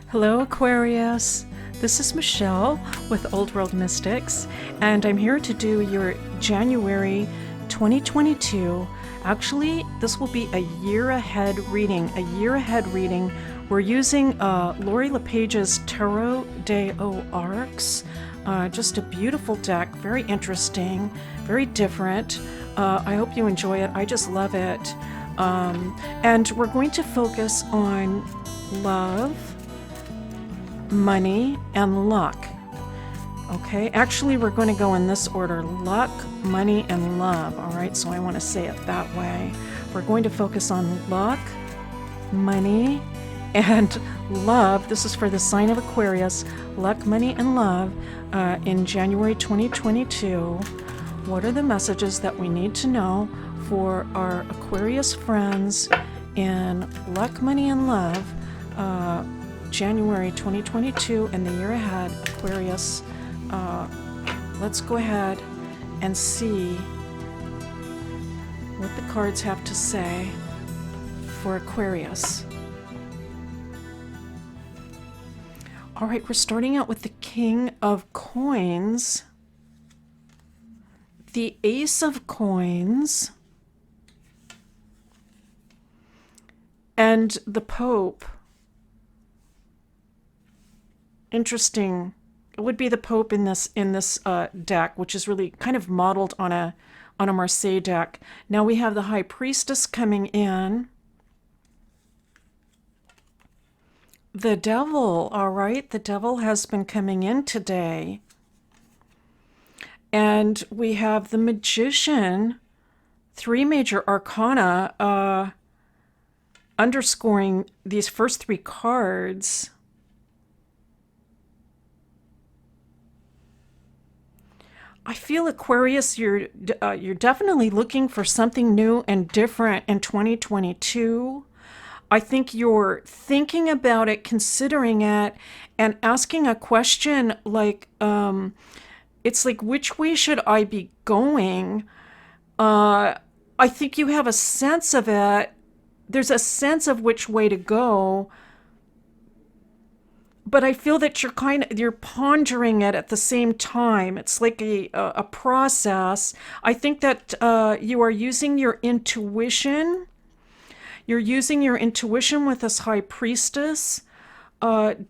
Hello, Aquarius. This is Michelle with Old World Mystics, and I'm here to do your January 2022. Actually, this will be a year ahead reading. We're using Lori LaPage's Tarot des Aux Arcs. Just a beautiful deck, very interesting, very different. I hope you enjoy it. I just love it. And we're going to focus on love, money, and luck. Okay, actually we're going to go in this order: luck, money, and love. All right, so I want to say it that way. We're going to focus on luck, money, and love. This is for the sign of Aquarius. Luck, money, and love in January 2022. What are the messages that we need to know for our Aquarius friends in luck, money, and love? January 2022 and the year ahead, Aquarius. Let's go ahead and see what the cards have to say for Aquarius. All right, we're starting out with the King of Coins, the Ace of Coins, and the Pope. Interesting. It would be the Pope in this deck, which is really kind of modeled on a Marseille deck. Now we have the High Priestess coming in. The Devil, all right. The Devil has been coming in today. And we have the Magician, three major arcana, underscoring these first three cards. I feel, Aquarius, you're definitely looking for something new and different in 2022. I think you're thinking about it, considering it, and asking a question like, it's like, which way should I be going? I think you have a sense of it. There's a sense of which way to go. But I feel that you're pondering it at the same time. It's like a process. I think that you are using your intuition. You're using your intuition with this High Priestess,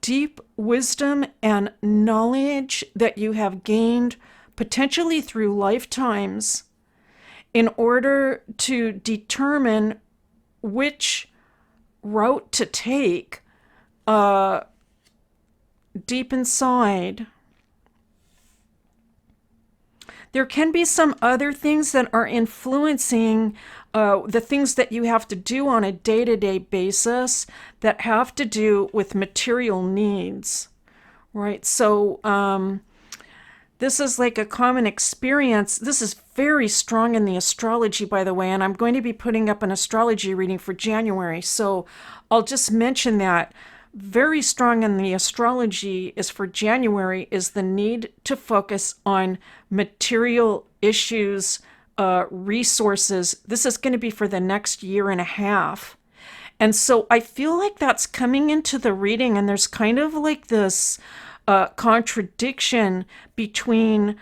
deep wisdom and knowledge that you have gained potentially through lifetimes in order to determine which route to take. Deep inside. There can be some other things that are influencing the things that you have to do on a day-to-day basis that have to do with material needs, right? So this is like a common experience. This is very strong in the astrology, by the way, and I'm going to be putting up an astrology reading for January, so I'll just mention that. Very strong in the astrology is for January is the need to focus on material issues, resources. This is going to be for the next year and a half. And so I feel like that's coming into the reading, and there's kind of like this contradiction between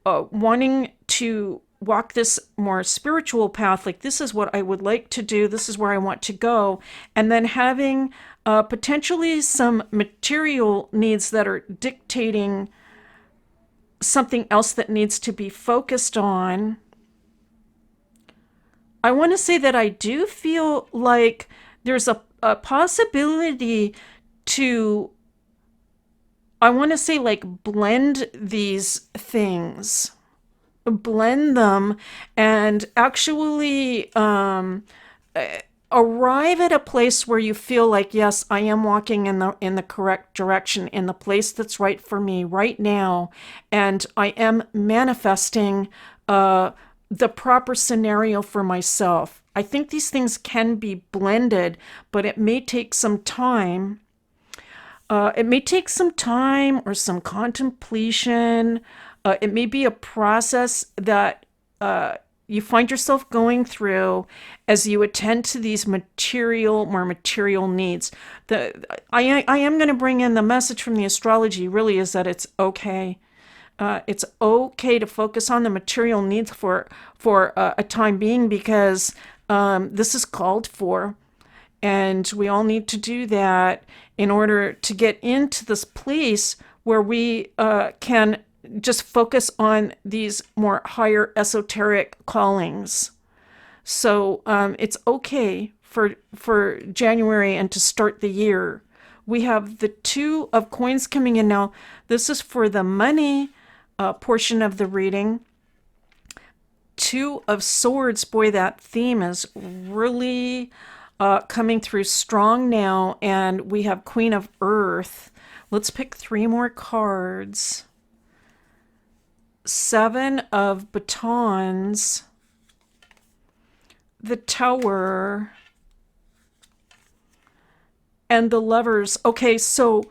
wanting to walk this more spiritual path, like this is what I would like to do, this is where I want to go, and then having potentially some material needs that are dictating something else that needs to be focused on. I want to say that I do feel like there's a possibility to, I want to say, like, blend these things, blend them, and actually arrive at a place where you feel like, yes, I am walking in the correct direction, in the place that's right for me right now, and I am manifesting the proper scenario for myself. I think these things can be blended, but it may take some time. It may take some time or some contemplation. It may be a process that you find yourself going through as you attend to these more material needs. I am going to bring in the message from the astrology really is that it's okay. It's okay to focus on the material needs for a time being because this is called for. And we all need to do that in order to get into this place where we can just focus on these more higher esoteric callings. So it's okay for January and to start the year. We have the Two of Coins coming in now. This is for the money portion of the reading. Two of Swords, boy, that theme is really coming through strong now. And we have Queen of Earth. Let's pick 3 more cards. 7 of Batons. The Tower. And the Lovers. Okay, so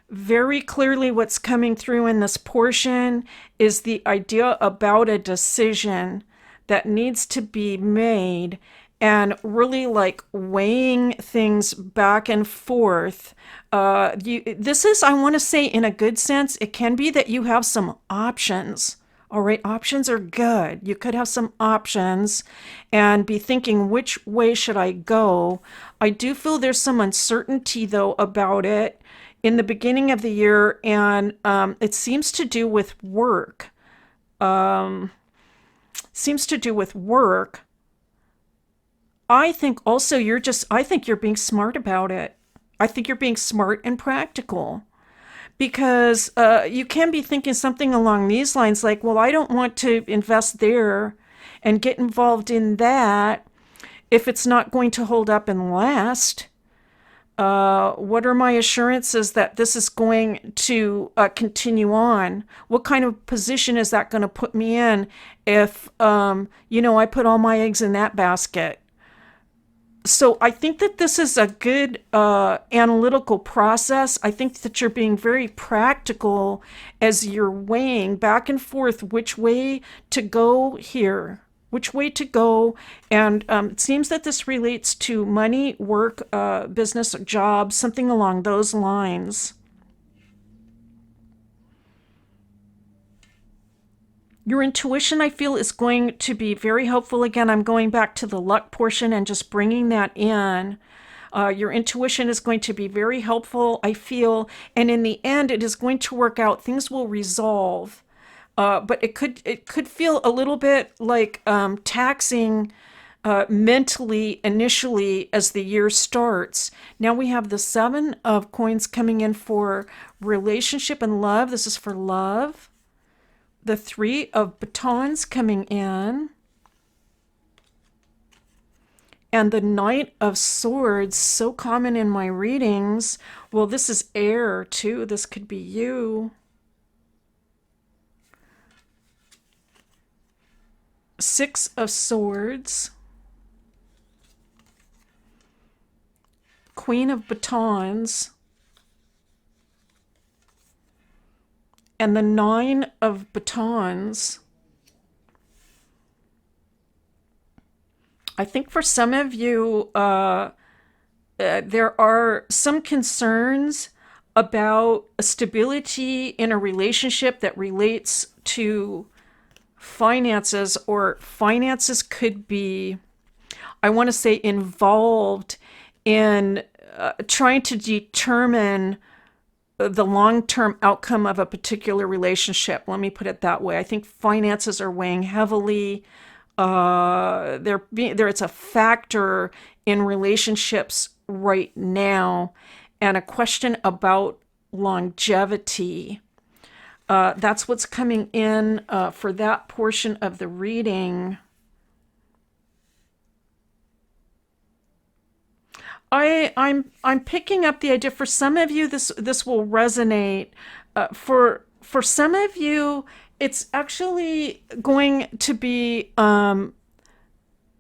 very clearly what's coming through in this portion is the idea about a decision that needs to be made and really like weighing things back and forth. This is, I want to say in a good sense, it can be that you have some options. All right, options are good. You could have some options and be thinking, which way should I go? I do feel there's some uncertainty though about it in the beginning of the year, and it seems to do with work. Seems to do with work. I think also I think you're being smart about it. I think you're being smart and practical because you can be thinking something along these lines like, well, I don't want to invest there and get involved in that if it's not going to hold up and last. What are my assurances that this is going to continue on? What kind of position is that going to put me in if, I put all my eggs in that basket? So I think that this is a good analytical process. I think that you're being very practical as you're weighing back and forth which way to go here, which way to go. And it seems that this relates to money, work, business, job, something along those lines. Your intuition, I feel, is going to be very helpful. Again, I'm going back to the luck portion and just bringing that in. Your intuition is going to be very helpful, I feel. And in the end, it is going to work out. Things will resolve. But it could feel a little bit like taxing mentally initially as the year starts. Now we have the 7 of Coins coming in for relationship and love. This is for love. The 3 of Batons coming in. And the Knight of Swords, so common in my readings. Well, this is air too. This could be you. 6 of Swords. Queen of Batons. And the 9 of Batons. I think for some of you, there are some concerns about a stability in a relationship that relates to finances, or finances could be, I want to say, involved in trying to determine the long-term outcome of a particular relationship. Let me put it that way. I think finances are weighing heavily. It's a factor in relationships right now, and a question about longevity. That's what's coming in for that portion of the reading. I'm picking up the idea for some of you this will resonate. For some of you, it's actually going to be not,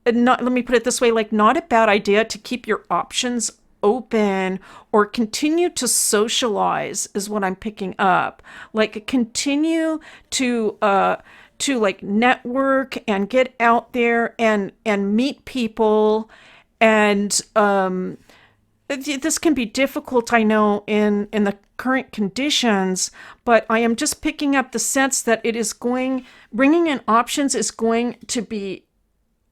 let me put it this way, like not a bad idea to keep your options open or continue to socialize is what I'm picking up. Like continue to to like network and get out there and meet people. And this can be difficult, I know, in the current conditions, but I am just picking up the sense that bringing in options is going to be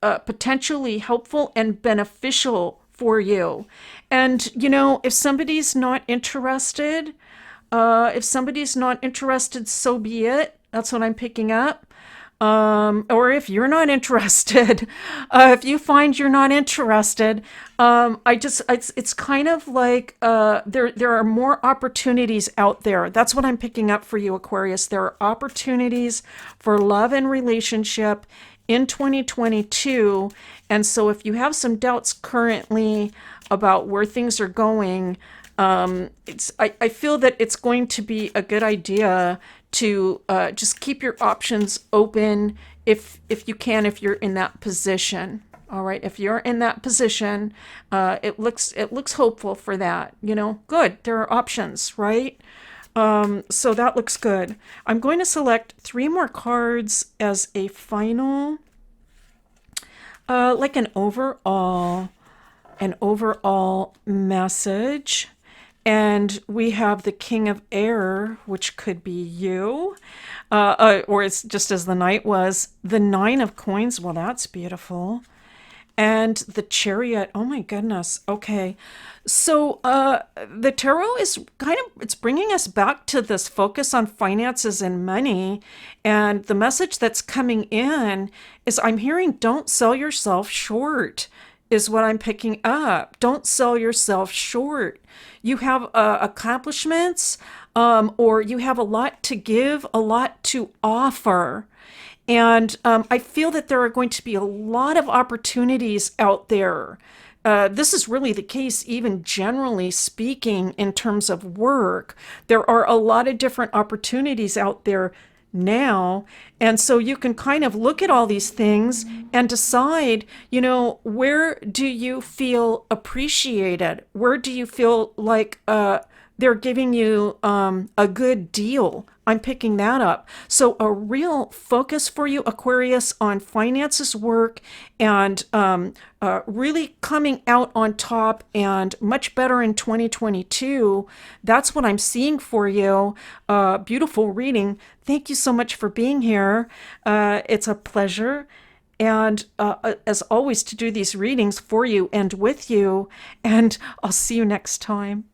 potentially helpful and beneficial for you. And, if somebody's not interested, so be it. That's what I'm picking up. Or if you're not interested, if you find you're not interested, it's kind of like, there are more opportunities out there. That's what I'm picking up for you, Aquarius. There are opportunities for love and relationship in 2022. And so if you have some doubts currently about where things are going, I feel that it's going to be a good idea to just keep your options open if you can, if you're in that position. All right, if you're in that position, it looks hopeful for that. Good. There are options, right? So that looks good. I'm going to select 3 more cards as a final, like an overall message. And we have the King of Air, which could be you, or it's just as the Knight was. The 9 of Coins, well, that's beautiful. And the Chariot, oh my goodness. Okay, so the tarot is it's bringing us back to this focus on finances and money. And the message that's coming in is, I'm hearing, don't sell yourself short, is what I'm picking up. Don't sell yourself short. You have accomplishments, or you have a lot to give, a lot to offer. And I feel that there are going to be a lot of opportunities out there. This is really the case, even generally speaking, in terms of work. There are a lot of different opportunities out there now. And so you can kind of look at all these things and decide, where do you feel appreciated? Where do you feel like they're giving you a good deal? I'm picking that up. So a real focus for you, Aquarius, on finances, work, and really coming out on top and much better in 2022. That's what I'm seeing for you. Beautiful reading. Thank you so much for being here. It's a pleasure. And as always, to do these readings for you and with you. And I'll see you next time.